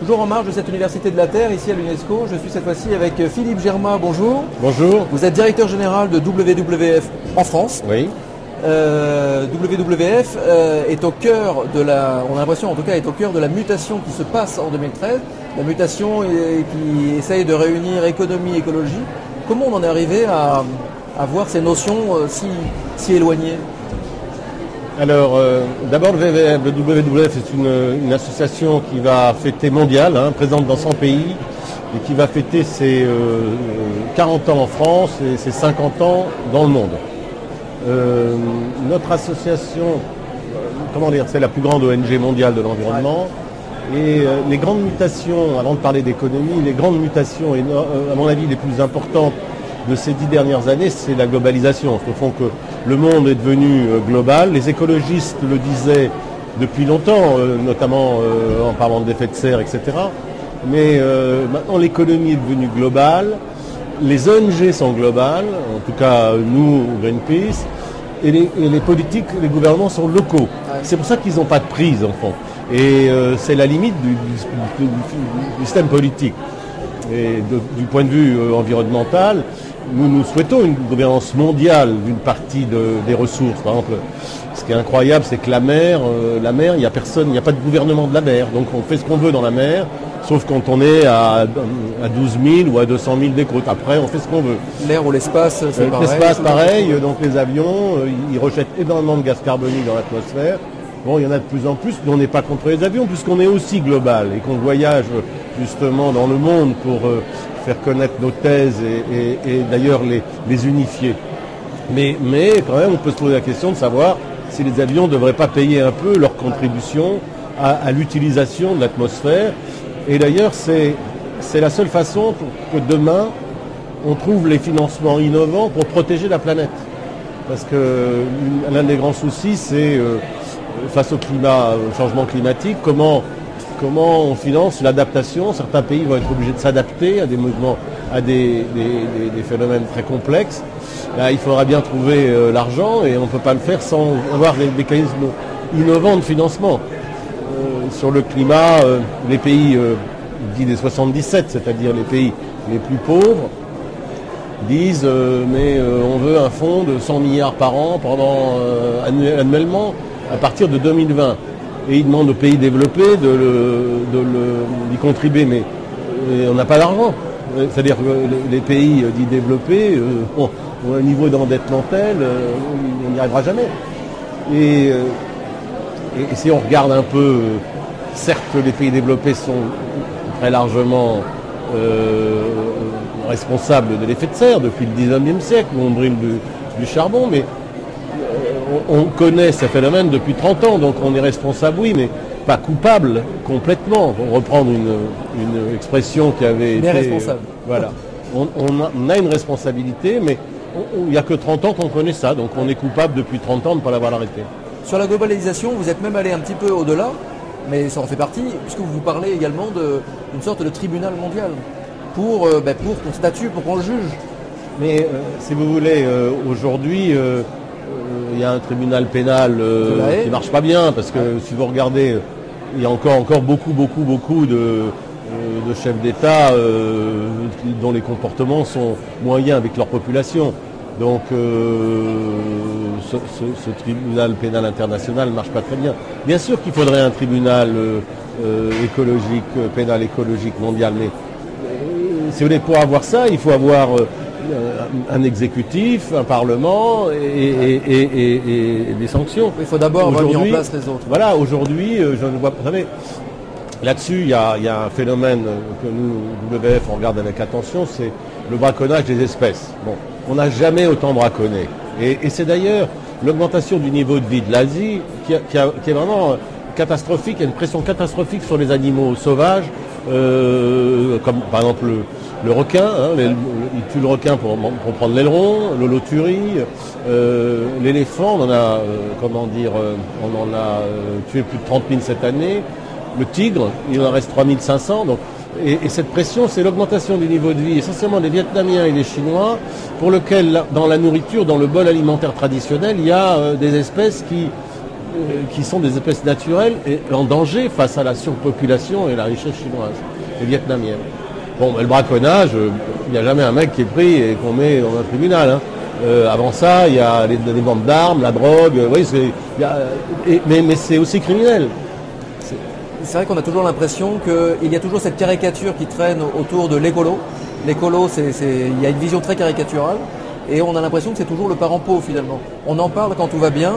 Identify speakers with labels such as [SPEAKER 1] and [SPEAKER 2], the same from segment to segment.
[SPEAKER 1] Toujours en marge de cette Université de la Terre, ici à l'UNESCO, je suis cette fois-ci avec Philippe Germain, bonjour.
[SPEAKER 2] Bonjour.
[SPEAKER 1] Vous êtes directeur général de WWF en France.
[SPEAKER 2] Oui.
[SPEAKER 1] WWF est au cœur de la, on a l'impression en tout cas, est au cœur de la mutation qui se passe en 2013. La mutation qui essaye de réunir économie et écologie. Comment on en est arrivé à voir ces notions si éloignées?
[SPEAKER 2] Alors, d'abord, le WWF est une association qui va fêter mondiale, présente dans 100 pays, et qui va fêter ses 40 ans en France et ses 50 ans dans le monde. Notre association, c'est la plus grande ONG mondiale de l'environnement. Et les grandes mutations, avant de parler d'économie, les grandes mutations, à mon avis, les plus importantes de ces 10 dernières années, c'est la globalisation. Au fond que le monde est devenu global. Les écologistes le disaient depuis longtemps, notamment en parlant d'effet de serre, etc. Mais maintenant, l'économie est devenue globale. Les ONG sont globales, en tout cas nous, Greenpeace, et les politiques, les gouvernements sont locaux. C'est pour ça qu'ils n'ont pas de prise, en fond. Et c'est la limite du système politique. Et du point de vue environnemental, nous souhaitons une gouvernance mondiale d'une partie des ressources. Par exemple, ce qui est incroyable, c'est que la mer, il n'y a personne, il n'y a pas de gouvernement de la mer. Donc on fait ce qu'on veut dans la mer, sauf quand on est à 12 000 ou à 200 000 des côtes. Après, on fait ce qu'on veut.
[SPEAKER 1] L'air ou l'espace, c'est pareil.
[SPEAKER 2] L'espace, pareil. Donc les avions, ils rejettent énormément de gaz carbonique dans l'atmosphère. Bon, il y en a de plus en plus, mais on n'est pas contre les avions, puisqu'on est aussi global et qu'on voyage justement dans le monde pour faire connaître nos thèses et d'ailleurs les unifier. Mais quand même, on peut se poser la question de savoir si les avions ne devraient pas payer un peu leur contribution à l'utilisation de l'atmosphère. Et d'ailleurs, c'est la seule façon pour que demain, on trouve les financements innovants pour protéger la planète. Parce que l'un des grands soucis, c'est face au changement climatique, comment on finance l'adaptation. Certains pays vont être obligés de s'adapter à des mouvements, à des phénomènes très complexes. Là, il faudra bien trouver l'argent et on ne peut pas le faire sans avoir des mécanismes innovants de financement. Sur le climat, les pays dits des 77, c'est-à-dire les pays les plus pauvres, disent mais on veut un fonds de 100 milliards par an annuellement à partir de 2020. Et ils demandent aux pays développés d'y contribuer, mais on n'a pas d'argent. C'est-à-dire que les pays dits développés ont un niveau d'endettement tel, on n'y arrivera jamais. Et si on regarde un peu, certes les pays développés sont très largement responsables de l'effet de serre depuis le 19e siècle, où on brûle du charbon, mais on connaît ce phénomène depuis 30 ans, donc on est responsable, oui, mais pas coupable complètement. Pour reprendre une expression qui avait été...
[SPEAKER 1] responsable.
[SPEAKER 2] Voilà. On a une responsabilité, mais il n'y a que 30 ans qu'on connaît ça, donc on est coupable depuis 30 ans de ne pas l'avoir arrêté.
[SPEAKER 1] Sur la globalisation, vous êtes même allé un petit peu au-delà, mais ça en fait partie, puisque vous parlez également d'une sorte de tribunal mondial, pour qu'on statue, pour qu'on le juge.
[SPEAKER 2] Mais si vous voulez, aujourd'hui... il y a un tribunal pénal qui ne marche pas bien, parce que si vous regardez, il y a encore beaucoup de chefs d'État dont les comportements sont moyens avec leur population. Donc ce tribunal pénal international ne marche pas très bien. Bien sûr qu'il faudrait un tribunal pénal écologique mondial, mais si vous voulez, pour avoir ça, il faut avoir... un exécutif, un parlement et des sanctions.
[SPEAKER 1] Il faut d'abord avoir mis en place les autres.
[SPEAKER 2] Voilà, aujourd'hui, je ne vois pas. Vous savez, là-dessus, il y a un phénomène que nous, WWF, on regarde avec attention, c'est le braconnage des espèces. Bon, on n'a jamais autant braconné. Et c'est d'ailleurs l'augmentation du niveau de vie de l'Asie qui est vraiment catastrophique. Il y a une pression catastrophique sur les animaux sauvages, comme par exemple le requin, il tue le requin pour prendre l'aileron, l'holoturie, l'éléphant, on en a tué plus de 30 000 cette année, le tigre, il en reste 3 500, donc, et cette pression, c'est l'augmentation du niveau de vie, essentiellement des Vietnamiens et des Chinois, pour lequel, dans la nourriture, dans le bol alimentaire traditionnel, il y a des espèces qui qui sont des espèces naturelles et en danger face à la surpopulation et la richesse chinoise et vietnamienne. Bon, le braconnage, il n'y a jamais un mec qui est pris et qu'on met dans un tribunal. Hein. Avant ça, il y a les ventes d'armes, la drogue, oui, mais c'est aussi criminel.
[SPEAKER 1] C'est vrai qu'on a toujours l'impression qu'il y a toujours cette caricature qui traîne autour de l'écolo. L'écolo, il y a une vision très caricaturale et on a l'impression que c'est toujours le parent pauvre finalement. On en parle quand tout va bien,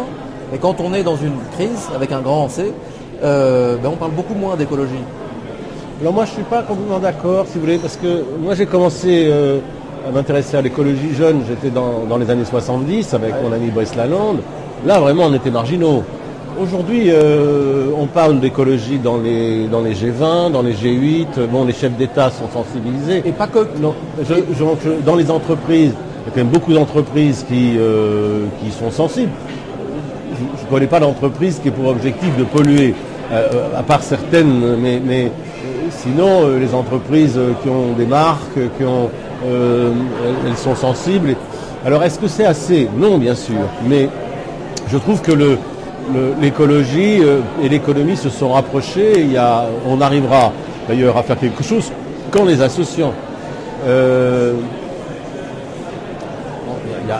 [SPEAKER 1] mais quand on est dans une crise avec un grand C, on parle beaucoup moins d'écologie.
[SPEAKER 2] Alors moi je ne suis pas complètement d'accord, si vous voulez, parce que moi j'ai commencé à m'intéresser à l'écologie jeune, j'étais dans les années 70 avec mon ami Brice Lalande. Là vraiment on était marginaux. Aujourd'hui on parle d'écologie dans les G20, dans les G8, bon les chefs d'État sont sensibilisés.
[SPEAKER 1] Et pas que.
[SPEAKER 2] Non, dans les entreprises, il y a quand même beaucoup d'entreprises qui sont sensibles. Je ne connais pas d'entreprise qui ait pour objectif de polluer, à part certaines, mais sinon, les entreprises qui ont des marques, elles sont sensibles. Alors, est-ce que c'est assez? Non, bien sûr. Mais je trouve que l'écologie et l'économie se sont rapprochés. On arrivera d'ailleurs à faire quelque chose qu'en les associant.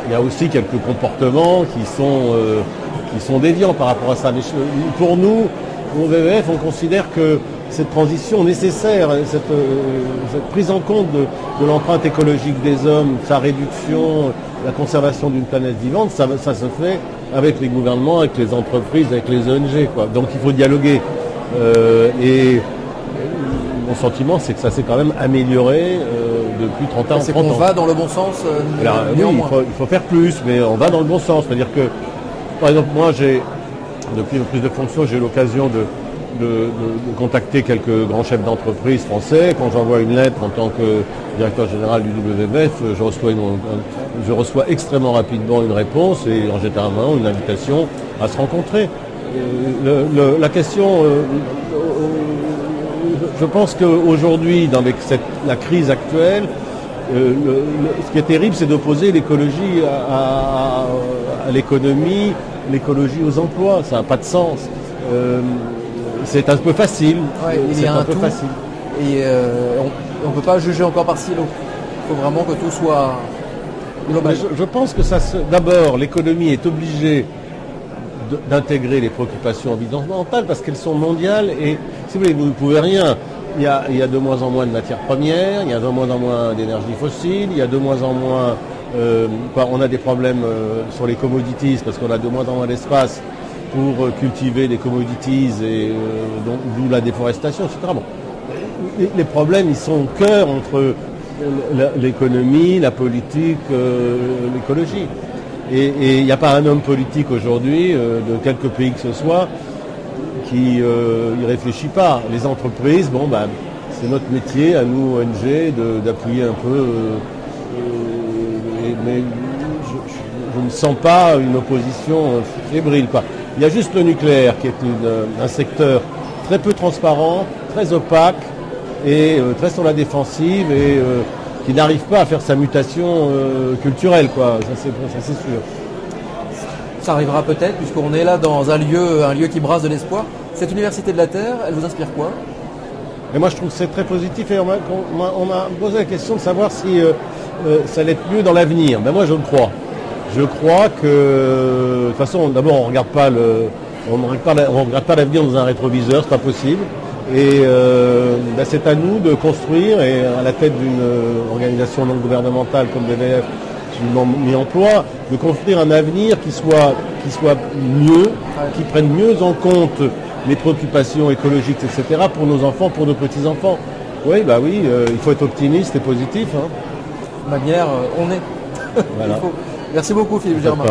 [SPEAKER 2] Il y a aussi quelques comportements qui sont déviants par rapport à ça. Mais pour nous, au WWF, on considère que cette transition nécessaire, cette prise en compte de l'empreinte écologique des hommes, sa réduction, la conservation d'une planète vivante, ça se fait avec les gouvernements, avec les entreprises, avec les ONG, quoi. Donc il faut dialoguer. Et mon sentiment, c'est que ça s'est quand même amélioré depuis 30 ans.
[SPEAKER 1] C'est qu'on va dans le bon sens.
[SPEAKER 2] Alors, oui, il faut faire plus, mais on va dans le bon sens. C'est-à-dire que, par exemple, moi, depuis ma prise de fonction, j'ai eu l'occasion de contacter quelques grands chefs d'entreprise français. Quand j'envoie une lettre en tant que directeur général du WWF, je reçois extrêmement rapidement une réponse et en généralement une invitation à se rencontrer. La question, je pense qu'aujourd'hui, avec la crise actuelle, ce qui est terrible, c'est d'opposer l'écologie à l'économie, l'écologie aux emplois. Ça n'a pas de sens. C'est un peu facile.
[SPEAKER 1] Ouais, il y a un peu facile. Et on ne peut pas juger encore par silo. Il faut vraiment que tout soit global.
[SPEAKER 2] Je pense que d'abord, l'économie est obligée d'intégrer les préoccupations environnementales parce qu'elles sont mondiales et si vous voulez, vous ne pouvez rien. Il y a de moins en moins de matières premières, il y a de moins en moins d'énergie fossile, il y a de moins en moins... on a des problèmes sur les commodities parce qu'on a de moins en moins d'espace pour cultiver des commodities et d'où la déforestation, etc. Bon. Les problèmes, ils sont au cœur entre l'économie, la politique, l'écologie. Et il n'y a pas un homme politique aujourd'hui, de quelque pays que ce soit, qui y réfléchit pas. Les entreprises, c'est notre métier, à nous, ONG, d'appuyer un peu. Mais je ne sens pas une opposition fébrile. Il y a juste le nucléaire qui est un secteur très peu transparent, très opaque et très sur la défensive et qui n'arrive pas à faire sa mutation culturelle, quoi. Ça c'est sûr.
[SPEAKER 1] Ça arrivera peut-être, puisqu'on est là dans un lieu qui brasse de l'espoir. Cette Université de la Terre, elle vous inspire quoi?
[SPEAKER 2] Et moi je trouve que c'est très positif et on m'a posé la question de savoir si ça allait être mieux dans l'avenir. Ben moi je le crois. Je crois que de toute façon d'abord on regarde pas l'avenir dans un rétroviseur, c'est pas possible. Et c'est à nous de construire et à la tête d'une organisation non gouvernementale comme WWF qui m'emploie, de construire un avenir qui soit mieux, qui prenne mieux en compte les préoccupations écologiques, etc. pour nos enfants, pour nos petits-enfants. Oui, il faut être optimiste et positif. Hein.
[SPEAKER 1] Manière, on est.
[SPEAKER 2] Voilà.
[SPEAKER 1] Merci beaucoup Philippe Germain.